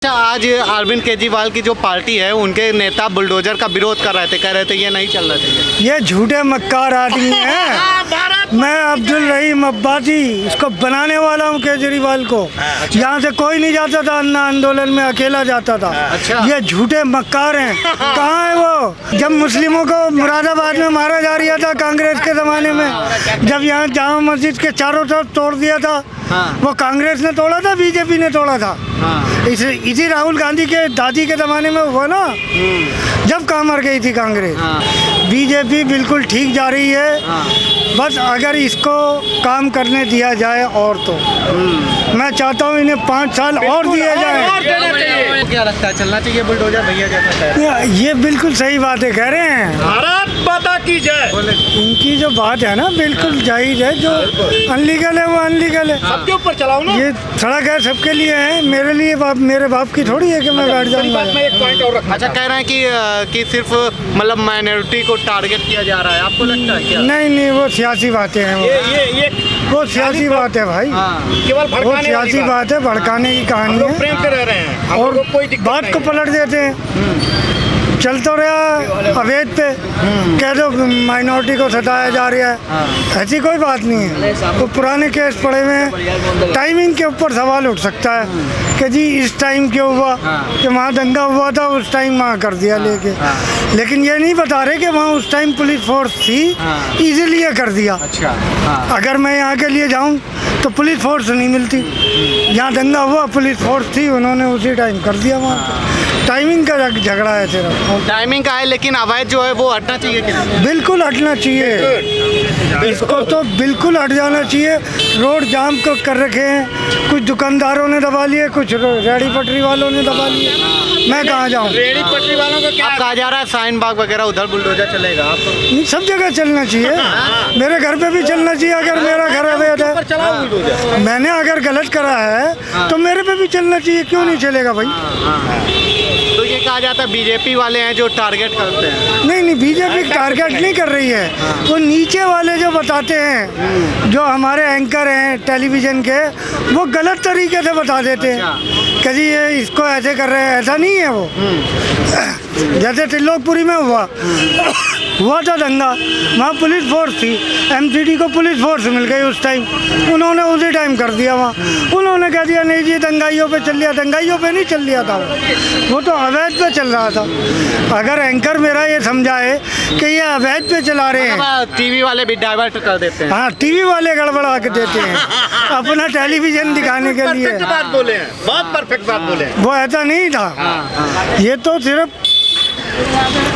अच्छा, आज अरविंद केजरीवाल की जो पार्टी है उनके नेता बुलडोजर का विरोध कर रहे थे, कह रहे थे ये नहीं चलना चाहिए। ये झूठे मक्कार आदमी हैं। मैं अब्दुल रहीम अब्बासी इसको बनाने वाला हूँ केजरीवाल को। यहाँ से कोई नहीं जाता था, अन्ना आंदोलन में अकेला जाता था। अच्छा। ये झूठे मक्कार हैं। कहाँ है वो? जब मुस्लिमों को मुरादाबाद में मारा जा रहा था कांग्रेस के ज़माने में, जब यहाँ जामा मस्जिद के चारों तरफ तोड़ दिया था, वो कांग्रेस ने तोड़ा था, बीजेपी ने तोड़ा था। इसी राहुल गांधी के दादी के ज़माने में हुआ ना, जब कहाँ मर गई थी कांग्रेस। बीजेपी बिल्कुल ठीक जा रही है, बस अगर इसको काम करने दिया जाए और तो मैं चाहता हूँ इन्हें 5 साल और दिए जाए। क्या लगता है चलना चाहिए बुलडोजर भैया जैसा कह रहे हैं? ये बिल्कुल सही बातें कह रहे हैं। भारत माता की जय। उनकी जो बात है ना बिल्कुल जायज़ है। जो अनलीगल है वो अनलीगल है। सबके ऊपर चलाओ ना। ये सड़क है सबके लिए है, मेरे लिए मेरे बाप की थोड़ी है कि मैं बैठ जाऊंगा। मैं एक पॉइंट और रखना अच्छा, कह रहे हैं कि सिर्फ मतलब माइनॉरिटी को टारगेट किया जा रहा है, आपको लगता है क्या? नहीं, वो सियासी बातें हैं। ये वो सियासी बात है भाई। केवल वो भड़काने सियासी बात है, भड़काने की कहानी लोग है प्रेम से रह रहे हैं, हम और लोगों को कोई दिक्कत बात नहीं को है। पलट देते हैं। चल तो रहा अवैध पे, कह दो माइनॉरिटी को सताया जा रहा है। ऐसी कोई बात नहीं है। वो पुराने केस पड़े हुए हैं, टाइमिंग के ऊपर सवाल उठ सकता है कि जी इस टाइम क्यों हुआ, कि वहाँ दंगा हुआ था उस टाइम वहाँ कर दिया लेके। लेकिन ये नहीं बता रहे कि वहाँ उस टाइम पुलिस फोर्स थी, इसीलिए कर दिया। अच्छा, अगर मैं यहाँ के लिए जाऊँ तो पुलिस फोर्स नहीं मिलती। यहाँ दंगा हुआ पुलिस फोर्स थी, उन्होंने उसी टाइम कर दिया। वहाँ टाइमिंग का झगड़ा है सिर्फ। टाइमिंग का है, लेकिन अवैध जो है वो हटना चाहिए कि नहीं? बिल्कुल हटना चाहिए, इसको तो बिल्कुल हट जाना चाहिए। रोड जाम को कर रखे हैं, कुछ दुकानदारों ने दबा लिए, कुछ रेहड़ी पटरी वालों ने दबा लिए। मैं कहाँ जाऊँ? रेहड़ी पटरी वालों को क्या अब कहा जा रहा है साइन बाग वगैरह उधर बुलडोजर चलेगा। आप सब जगह चलना चाहिए। मेरे घर पे भी चलना चाहिए। अगर मेरा घर अवैध है, चलाओ बुलडोजर। मैंने अगर गलत करा है तो मेरे पे भी चलना चाहिए। क्यों नहीं चलेगा भाई? तो ये कहा जाता है बीजेपी वाले हैं जो टारगेट करते हैं। नहीं, बीजेपी टारगेट नहीं कर रही है। वो नीचे वाले जो बताते हैं, जो हमारे एंकर हैं टेलीविजन के, वो गलत तरीके से बता देते हैं कि जी ये इसको ऐसे कर रहे हैं। ऐसा नहीं है वो। जैसे त्रिलोकपुरी में हुआ था दंगा, वहाँ पुलिस फोर्स थी, एमसीडी को पुलिस फोर्स मिल गई उस टाइम, उन्होंने उसी टाइम कर दिया। वहाँ उन्होंने कह दिया नहीं जी दंगाइयों पे चल लिया। दंगाइयों पे नहीं चल लिया था, वो तो अवैध पे चल रहा था। अगर एंकर मेरा ये समझाए कि ये अवैध पे चला रहे हैं, टीवी वाले भी डाइवर्ट कर देते हैं। हाँ टीवी वाले गड़बड़ा के देते हैं अपना टेलीविजन दिखाने के लिए। परफेक्ट बात बोले हैं, बहुत परफेक्ट बात बोले हैं। वो ऐसा नहीं था। ये तो सिर्फ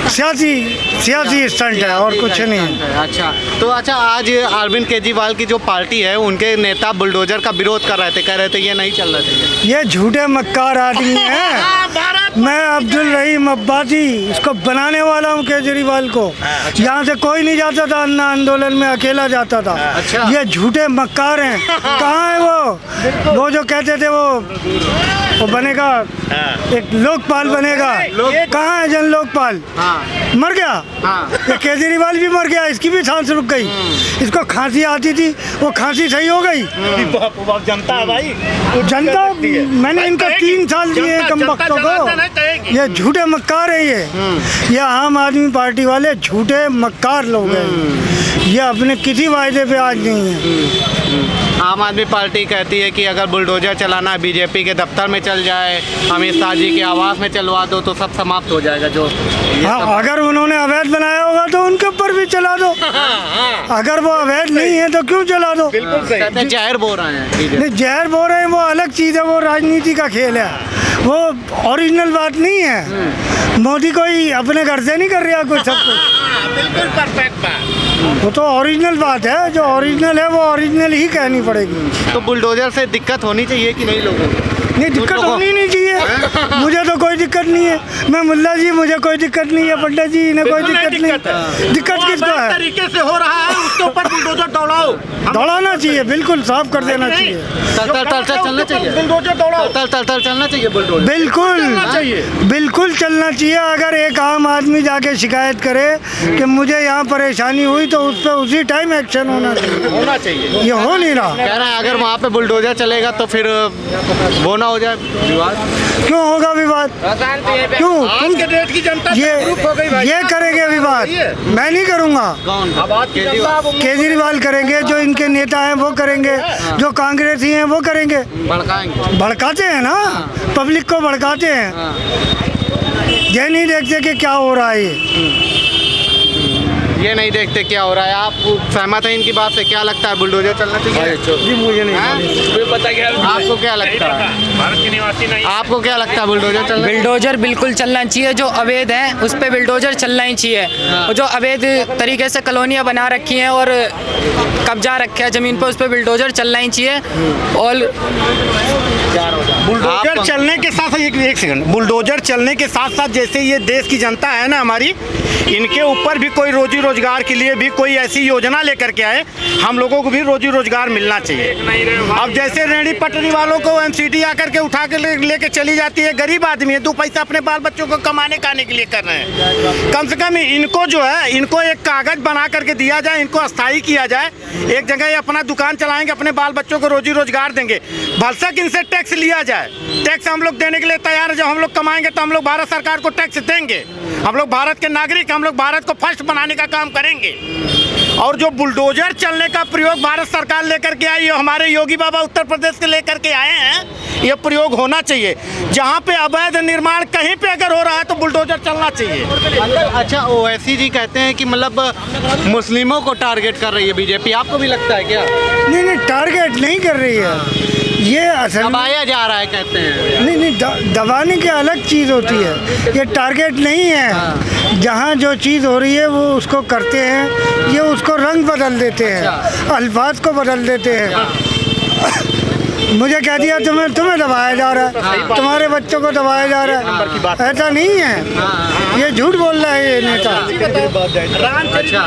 सियासी स्टंट है और कुछ नहीं है। अच्छा, तो अच्छा, आज अरविंद केजरीवाल की जो पार्टी है उनके नेता बुलडोजर का विरोध कर रहे थे, कह रहे थे ये नहीं चलना चाहिए। ये झूठे मक्कार आदमी हैं। मैं अब्दुल रहीम अब्बासी इसको बनाने वाला हूँ केजरीवाल को। यहाँ से कोई नहीं जाता था, अन्ना आंदोलन में अकेला जाता था। अच्छा। ये झूठे मक्कार हैं। कहाँ है वो जो कहते थे वो बनेगा, एक लोकपाल बनेगा। कहाँ है जन लोकपाल? मर गया। ये केजरीवाल भी मर गया, इसकी भी सांस रुक गई। इसको खांसी आती थी, वो खांसी सही हो गई। जनता है भाई, जनता, मैंने इनको 3 साल दिए कम वक्तों को। ये झूठे मक्कार है। ये आम आदमी पार्टी वाले झूठे मक्कार लोग हैं। ये अपने किसी वायदे पे आज नहीं है। आम आदमी पार्टी कहती है कि अगर बुलडोजर चलाना है बीजेपी के दफ्तर में चल जाए, अमित शाह जी के आवास में चलवा दो तो सब समाप्त हो जाएगा। जो हाँ, अगर उन्होंने अवैध बनाया होगा तो उनके ऊपर भी चला दो। अगर वो अवैध नहीं है तो क्यों चला दो? बिल्कुल सही। कहते हैं जहर बो रहे हैं। नहीं, जहर बो रहे हैं वो अलग चीज़ है, वो राजनीति का खेल है, वो ओरिजिनल बात नहीं है। मोदी कोई अपने घर से नहीं कर रहा कुछ, सब कुछ। बिल्कुल परफेक्ट बात। वो तो ओरिजिनल बात है, जो ओरिजिनल है वो ओरिजिनल ही कहनी पड़ेगी। तो बुलडोजर से दिक्कत होनी चाहिए कि नहीं लोगों को? नहीं, दिक्कत होनी नहीं चाहिए। मुझे तो कोई दिक्कत नहीं है। मैं मुल्ला जी, मुझे कोई दिक्कत नहीं है। पंडित जी, इन्हें कोई दिक्कत नहीं। दिक्कत किसको है? तरीके से हो रहा है, उसके ऊपर बुलडोजर दौड़ाओ। दौड़ाना चाहिए, बिल्कुल साफ कर देना चाहिए। तल चलना चाहिए। बुलडोजर दौड़ाओ। तल चलना चाहिए बुलडोजर। बिल्कुल चलना चाहिए। अगर एक आम आदमी जाके शिकायत करे कि मुझे यहाँ परेशानी हुई तो उस पर उसी टाइम एक्शन होना चाहिए। ये हो नहीं रहा। कह रहे हैं अगर वहाँ पे बुलडोजर चलेगा तो फिर वो ना हो जाए विवाद। क्यों होगा विवाद? क्यों आज के डेट की जनता जागरूक हो गई भाई। ये करेंगे विवाद? मैं नहीं करूँगा। कौन? अब आज की जनता अब केजरीवाल करेंगे, जो इनके नेता हैं वो करेंगे, जो कांग्रेसी हैं वो करेंगे। भड़काएंगे। भड़काते हैं ना, पब्लिक को भड़काते हैं। हाँ। ये नहीं देखते कि क्या हो रहा है। ये नहीं देखते क्या हो रहा है। आप सहमत हैं इनकी बात से? क्या लगता है बुलडोजर चलना चाहिए? जी मुझे नहीं हाँ? आपको क्या लगता है? भारत के निवासी नहीं। आपको क्या लगता है बुलडोजर चलना? बिल्डोजर बिल्कुल चलना चाहिए। जो अवैध है उस पे बिल्डोजर चलना ही चाहिए। हाँ। और जो अवैध तरीके से कॉलोनियाँ बना रखी हैं और कब्जा रखा है ज़मीन पर, उस पे बिल्डोजर चलना ही चाहिए। और बुलडोजर आप- चलने के साथ एक सेकंड, बुलडोजर चलने के साथ साथ जैसे ये देश की जनता है ना हमारी, इनके ऊपर भी कोई रोजी रोजगार के लिए भी कोई ऐसी योजना लेकर के आए, हम लोगों को भी रोजी रोजगार मिलना चाहिए। अब जैसे रेहड़ी पटरी वालों को एमसीडी आकर के उठा के लेके चली जाती है, गरीब आदमी है, 2 पैसा अपने बाल बच्चों को कमाने खाने के लिए कर रहे हैं। कम से कम इनको जो है, इनको एक कागज बना करके दिया जाए, इनको अस्थायी किया जाए, एक जगह ये अपना दुकान चलाएंगे, अपने बाल बच्चों को रोजी रोजगार देंगे। भरसक इनसे टैक्स लिया जाए, टैक्स हम लोग देने के लिए तैयार है। जब हम लोग कमाएंगे तो हम लोग भारत सरकार को टैक्स देंगे। हम लोग भारत के नागरिक, हम लोग भारत को फर्स्ट बनाने का काम करेंगे। और जो बुलडोजर चलने का प्रयोग भारत सरकार लेकर के आई, ये हमारे योगी बाबा उत्तर प्रदेश के लेकर के आए हैं, ये प्रयोग होना चाहिए। जहाँ पे अवैध निर्माण कहीं पे अगर हो रहा है तो बुलडोजर चलना चाहिए। अच्छा, ओवैसी जी कहते हैं कि मतलब मुस्लिमों को टारगेट कर रही है बीजेपी। आपको भी लगता है क्या? नहीं, टारगेट नहीं कर रही है। ये असल में दबाया जा रहा है कहते हैं। नहीं, दबाने की अलग चीज़ होती है, ये टारगेट नहीं है। जहाँ जो चीज़ हो रही है वो उसको करते हैं, ये उसको रंग बदल देते हैं, अल्फाज को बदल देते हैं। मुझे कह दिया तुम्हें दबाया जा रहा है, तुम्हारे बच्चों को दबाया जा रहा है। ऐसा नहीं है, ये झूठ बोल रहा है ये नेता। अच्छा,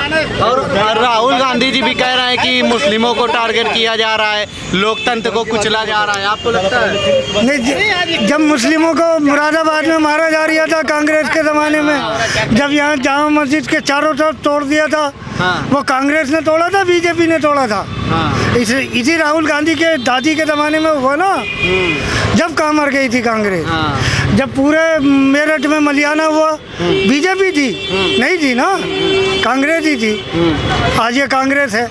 और राहुल गांधी जी भी कह रहे हैं कि मुस्लिमों को टारगेट किया जा रहा है, लोकतंत्र को कुचला जा रहा है। आपको लगता है? नहीं, जब मुस्लिमों को मुरादाबाद में मारा जा रहा था कांग्रेस के ज़माने में, जब यहाँ जामा मस्जिद के चारों तरफ तोड़ दिया था, वो कांग्रेस ने तोड़ा था, बीजेपी ने तोड़ा था। इसी राहुल गांधी के दादी के ज़माने में हुआ ना, जब कहाँ मर गई थी कांग्रेस। जब पूरे मेरठ में मलियाना हुआ, बीजेपी थी नहीं थी ना, कांग्रेस ही थी। आज ये कांग्रेस है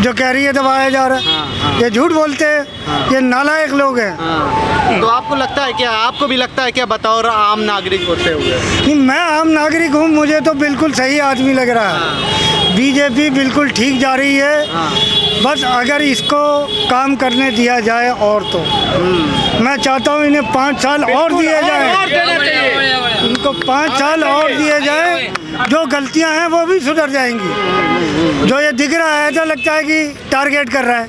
जो कह रही है दबाया जा रहा है। ये झूठ बोलते हैं, ये नालायक लोग हैं। तो आपको लगता है क्या? आपको भी लगता है क्या, बतौर आम नागरिक होते हुए? नहीं, मैं आम नागरिक हूँ, मुझे तो बिल्कुल सही आदमी लग रहा है। बीजेपी बिल्कुल ठीक जा रही है, बस अगर इसको काम करने दिया जाए और तो मैं चाहता हूँ इन्हें 5 साल और दिए जाए, इनको 5 साल और दिए जाए, जो गलतियाँ हैं वो भी सुधर जाएंगी। जो ये दिख रहा है ऐसा लगता है कि टारगेट कर रहा है,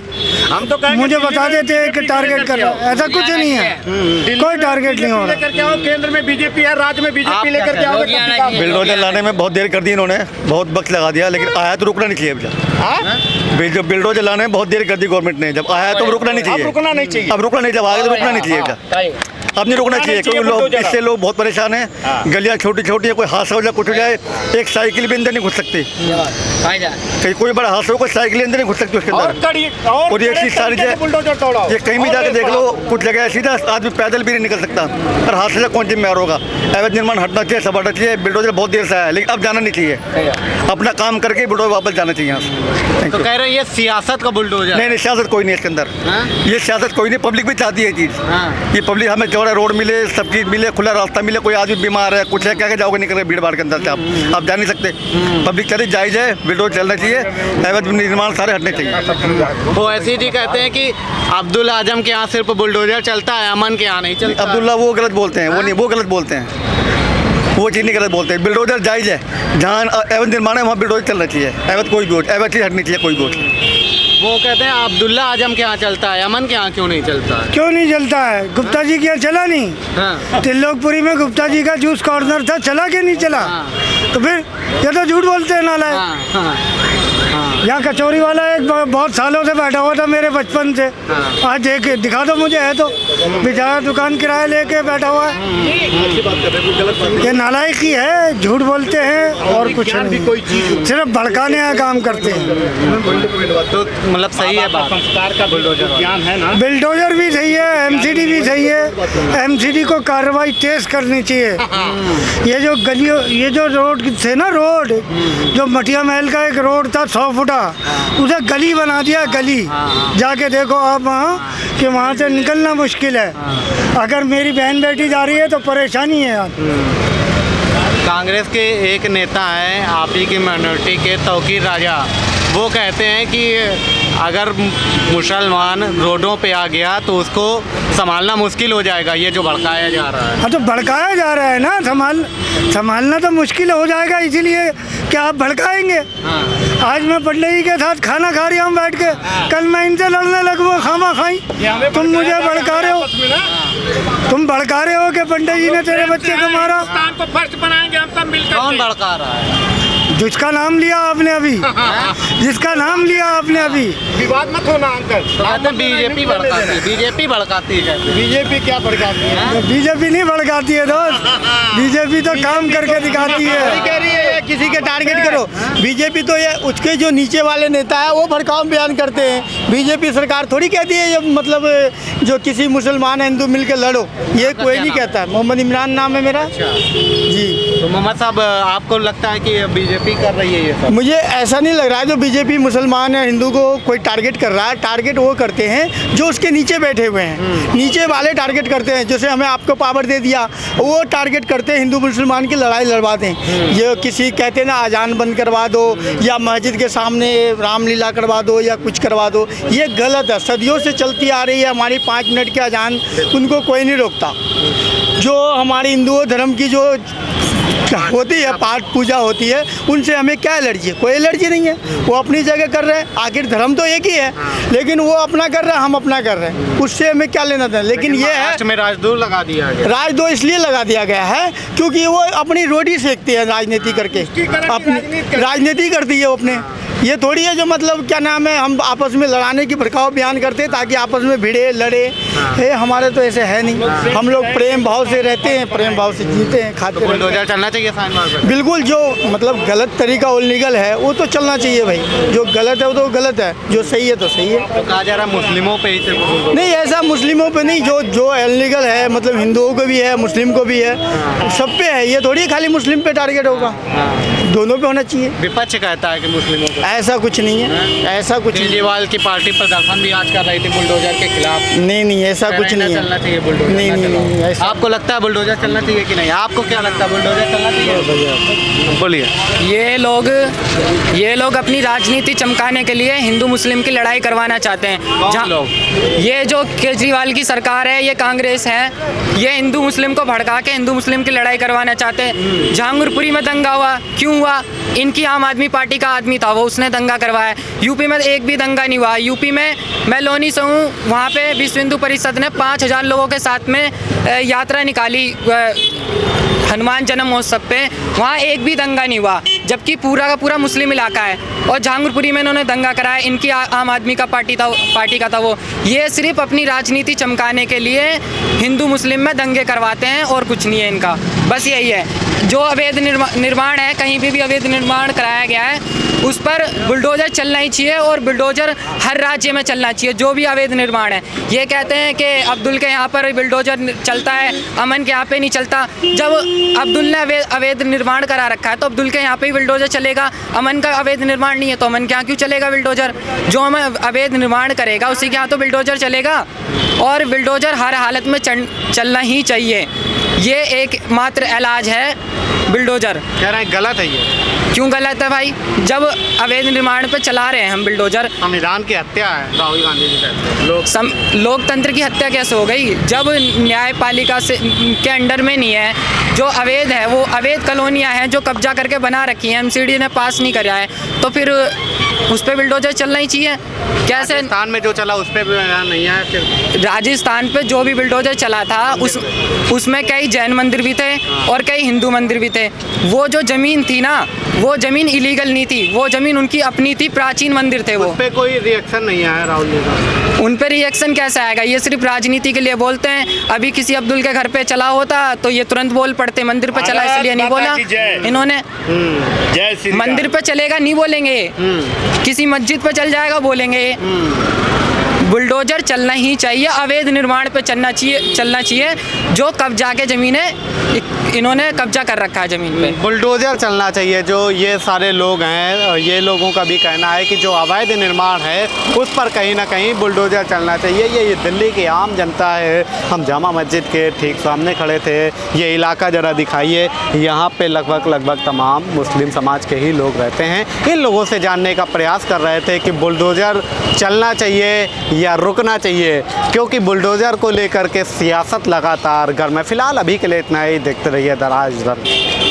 हम तो मुझे बता देते हैं कि टारगेट कर रहा है, ऐसा कुछ नहीं है, कोई टारगेट नहीं हो रहा। लेकर के आओ, केंद्र में बीजेपी है, राज्य में बीजेपी लेकर के आओ। बिल्डोजर लाने में बहुत देर कर दी इन्होंने, बहुत वक्त लगा दिया, लेकिन आया तो रुकना नहीं चाहिए। जब बिल्डोजर लाने में बहुत देर कर दी गवर्नमेंट ने, जब आया तो रुकना नहीं चाहिए। अब रुकना नहीं चाहिए। अब रुकना नहीं, जब आगे तो रुकना नहीं चाहिए। अब नहीं रुकना चाहिए, क्योंकि लोग इससे लोग बहुत परेशान हैं। गलियाँ छोटी छोटी है, कोई हादसा हो जाए, कुछ हो जाए, एक साइकिल भी अंदर नहीं घुस सकती। कहीं कोई बड़ा हादसा हो, कोई साइकिल अंदर नहीं घुस सकती उसके अंदर। और ये चीज़ सारी ये कहीं भी जाकर देख लो, कुछ जगह ऐसी ना आदमी पैदल भी नहीं निकल सकता, और हादसे से कौन जिम्मेदार होगा। अवैध निर्माण हटना चाहिए, सब हटना चाहिए। बिल्डोजर बहुत देर से आया, लेकिन अब जाना नहीं चाहिए, अपना काम करके बिल्डोजर वापस जाना चाहिए यहाँ से। तो कह रहे हैं ये सियासत का बुलडोजर। नहीं, सियासत कोई नहीं है इसके अंदर। ये सियासत कोई नहीं, पब्लिक भी चाहती है चीज़। ये पब्लिक हमें चौड़ा रोड मिले, सब चीज़ मिले, खुला रास्ता मिले, कोई आदमी बीमार है, कुछ है, क्या जाओगे निकल भीड़ भाड़ के अंदर से आप जा नहीं सकते। पब्लिक चाहती जायज़ है, बिल्डोजर चलना चाहिए, अवैध निर्माण सारे हटने चाहिए। वो ऐसे जी कहते हैं कि अब्दुल आजम के यहाँ सिर्फ बुलडोजर चलता है, अमन के यहाँ नहीं चलता। अब्दुल्ला वो गलत बोलते हैं, वो नहीं, वो गलत बोलते हैं, वो चीज़ नहीं गलत बोलते हैं। बिल्डोजर जायज़ है, जहाँ अवैध निर्माण है वहाँ बिल्डोजर चलना चाहिए। अवैध कोई भी हो, अवैध चीज़ हटनी चाहिए कोई भी हो। वो कहते हैं अब्दुल्ला आजम के यहाँ चलता है, अमन के यहाँ क्यों नहीं चलता है? क्यों नहीं चलता है? गुप्ता जी के यहाँ चला नहीं? हाँ। त्रिलोकपुरी में गुप्ता जी का जूस कॉर्नर था, चला के नहीं चला? तो फिर ये तो झूठ बोलते हैं नालायक। हाँ, हाँ, हाँ। यहाँ कचौरी वाला एक बहुत सालों से बैठा हुआ था मेरे बचपन से। आज देख दिखा दो मुझे, है तो बेचारा दुकान किराया लेके बैठा हुआ है। ये नालायकी है, झूठ बोलते हैं और कुछ नहीं, सिर्फ भड़काने का काम करते हैं। तो मतलब सही है बात, संस्कार का बुलडोजर ज्ञान है ना। बिल्डोजर भी सही है, एमसीडी भी सही है। एमसीडी को कार्रवाई तेज करनी चाहिए। ये जो गलियों, ये जो रोड थे ना, रोड जो मटिया महल का एक रोड था 100 फुटा, उसे गली बना दिया। गली जाके देखो आप वहाँ कि वहाँ से निकलना मुश्किल है। अगर मेरी बहन बेटी जा रही है तो परेशानी है यार। कांग्रेस के एक नेता हैं आप ही की माइनॉरिटी के, तौकीर राजा, वो कहते हैं कि अगर मुसलमान रोडों पे आ गया तो उसको संभालना मुश्किल हो जाएगा, ये जो भड़काया जा रहा है। हाँ तो भड़काया जा रहा है ना, संभालना तो मुश्किल हो जाएगा, इसीलिए क्या आप भड़काएंगे। आज मैं पंडित जी के साथ खाना खा रही हूँ बैठ के, कल मैं इनसे लड़ने लगूँ खामा खाई। तुम मुझे भड़का रहे हो, तुम भड़का रहे हो कि पंडित जी ने तेरे बच्चे को मारा। कौन भड़का रहा है? जिसका नाम लिया आपने अभी, जिसका नाम लिया आपने अभी। विवाद मत होना अंकल। तो कहते हैं बीजेपी भड़काती है, बीजेपी भड़काती है। बीजेपी क्या भड़काती है? बीजेपी नहीं भड़काती है दोस्त, बीजेपी तो काम करके दिखाती है। कह रही है किसी के टारगेट करो, बीजेपी तो ये उसके जो नीचे वाले नेता है वो भड़काऊ बयान करते हैं। बीजेपी सरकार थोड़ी कहती है ये मतलब जो किसी मुसलमान हिंदू मिलकर लड़ो, ये कोई नहीं कहता। मोहम्मद इमरान नाम है मेरा जी। तो मोहम्मद साहब, आपको लगता है कि बीजेपी कर रही है ये सब? मुझे ऐसा नहीं लग रहा है जो बीजेपी मुसलमान या हिंदू को कोई टारगेट कर रहा है। टारगेट वो करते हैं जो उसके नीचे बैठे हुए हैं, नीचे वाले टारगेट करते हैं। जैसे हमें आपको पावर दे दिया, वो टारगेट करते हैं हिंदू मुसलमान की लड़ाई लड़वा दें। ये किसी कहते हैं ना अजान बंद करवा दो या मस्जिद के सामने रामलीला करवा दो या कुछ करवा दो, ये गलत है। सदियों से चलती आ रही है हमारी 5 मिनट की अजान, उनको कोई नहीं रोकता। जो हमारे हिंदू धर्म की जो होती है, पाठ पूजा होती है, उनसे हमें क्या एलर्जी है? कोई एलर्जी नहीं है। वो अपनी जगह कर रहे हैं, आखिर धर्म तो एक ही है, लेकिन वो अपना कर रहे हैं, हम अपना कर रहे हैं, उससे हमें क्या लेना था। लेकिन ये है में राजदूत लगा दिया गया। राजदूत इसलिए लगा दिया गया है क्योंकि वो अपनी रोटी सेकते हैं राजनीति करके, अपनी राजनीति करती है वो अपने। ये थोड़ी है जो मतलब क्या नाम है हम आपस में लड़ाने की भड़काऊ बयान करते हैं ताकि आपस में भिड़े लड़े। ये हमारे तो ऐसे है नहीं, हम लोग प्रेम भाव से रहते हैं, प्रेम भाव से जीते हैं, खाते हैं। बुलडोजर चलना चाहिए साइन मार्ग पे? बिल्कुल, जो मतलब गलत तरीका इलीगल है वो तो चलना चाहिए भाई। जो गलत है वो तो गलत है, जो सही है तो सही है। तो कहा जा रहा है मुस्लिमों पे ही सिर्फ? नहीं, ऐसा मुस्लिमों पे नहीं, जो इलीगल है मतलब हिंदुओं को भी है, मुस्लिम को भी है, सब पे है। ये थोड़ी खाली मुस्लिम पे टारगेट होगा, दोनों पे होना चाहिए। विपक्ष कहता है कि मुस्लिमों को, ऐसा कुछ नहीं है, ऐसा कुछ नहीं। केजरीवाल की पार्टी प्रदर्शन भी आज कर रही थी बुलडोजर के खिलाफ। नहीं, ऐसा कुछ नहीं चलना है। चाहिए बुलडोजर? नहीं, ऐसा आपको लगता है बुलडोजर चलना चाहिए कि नहीं? आपको क्या लगता है, बुलडोजर चलना चाहिए? बोलिए। ये लोग अपनी राजनीति चमकाने के लिए हिंदू मुस्लिम की लड़ाई करवाना चाहते हैं। कौन लोग? ये जो केजरीवाल की सरकार है, ये कांग्रेस है, ये हिंदू मुस्लिम को भड़का के हिंदू मुस्लिम की लड़ाई करवाना चाहते हैं। जहांगीरपुरी में दंगा हुआ, क्यों हुआ? इनकी आम आदमी पार्टी का आदमी था, वो उसने दंगा करवाया। यूपी में एक भी दंगा नहीं हुआ। यूपी में मैं लोनी से हूँ, वहाँ पे विश्व हिंदू परिषद ने 5000 लोगों के साथ में यात्रा निकाली हनुमान जन्म महोत्सव पे, वहाँ एक भी दंगा नहीं हुआ, जबकि पूरा का पूरा मुस्लिम इलाका है। और जहांगीरपुरी में इन्होंने दंगा कराया, इनकी आम आदमी का पार्टी का था वो। ये सिर्फ अपनी राजनीति चमकाने के लिए हिंदू मुस्लिम में दंगे करवाते हैं और कुछ नहीं है इनका, बस यही है। जो अवैध निर्माण है, कहीं भी अवैध निर्माण कराया गया है, उस पर बुलडोजर चलना ही चाहिए और बुलडोजर हर राज्य में चलना चाहिए, जो भी अवैध निर्माण है। ये कहते हैं कि अब्दुल के यहाँ पर बुलडोजर चलता है, अमन के यहाँ पे नहीं चलता। जब अब्दुल ने अवैध निर्माण करा रखा है तो अब्दुल के यहाँ पे ही बुलडोजर चलेगा। अमन का अवैध निर्माण नहीं है तो अमन के यहाँ क्यों चलेगा बुलडोजर? जो हमें अवैध निर्माण करेगा उसी के यहाँ तो बुलडोजर चलेगा, और बुलडोजर हर हालत में चलना ही चाहिए। ये एक मात्र इलाज है बुलडोजर। कह रहे हैं गलत है ये। क्यों गलत है भाई? जब अवैध निर्माण पे चला रहे हैं हम बुलडोजर। संविधान की हत्या है, राहुल गांधी जी कहते हैं। लोकतंत्र की हत्या कैसे हो गई? जब न्यायपालिका से के अंडर में नहीं है, जो अवैध है वो अवैध कॉलोनियाँ हैं जो कब्जा करके बना रखी हैं, एमसीडी ने पास नहीं करा है, तो फिर उस पर बुलडोजर चलना ही चाहिए। कैसे? राजस्थान में जो चला उस पर भी नहीं है। फिर राजस्थान पे जो भी बुलडोजर चला था उसमें कई जैन मंदिर भी थे और कई हिंदू मंदिर भी थे। थे। वो जो ज़मीन थी ना, वो ज़मीन इलीगल नहीं थी, वो ज़मीन उनकी अपनी थी, प्राचीन मंदिर थे वो। उस पे कोई रिएक्शन नहीं आया राहुल जी का? उन पर रिएक्शन कैसे आएगा? ये सिर्फ राजनीति के लिए बोलते हैं। अभी किसी अब्दुल के घर पे चला होता तो ये तुरंत बोल पड़ते, मंदिर पे चला इसलिए नहीं बोला इन्होंने। जय श्री राम। मंदिर पे चलेगा नहीं बोलेंगे, किसी मस्जिद पे चल जाएगा बोलेंगे। बुलडोजर चलना ही चाहिए, अवैध निर्माण पे चलना चाहिए। जो कब्जा के ज़मीनें इन्होंने कब्जा कर रखा है ज़मीन पे, बुलडोजर चलना चाहिए। जो ये सारे लोग हैं, ये लोगों का भी कहना है कि जो अवैध निर्माण है उस पर कहीं ना कहीं बुलडोजर चलना चाहिए। ये दिल्ली की आम जनता है। हम जामा मस्जिद के ठीक सामने खड़े थे। ये इलाका ज़रा दिखाइए, यहाँ पे लगभग तमाम मुस्लिम समाज के ही लोग रहते हैं। इन लोगों से जानने का प्रयास कर रहे थे कि बुलडोजर चलना चाहिए या रुकना चाहिए, क्योंकि बुलडोजर को लेकर के सियासत लगातार गर्म है। फिलहाल अभी के लिए इतना ही। देखते रहिए दराज।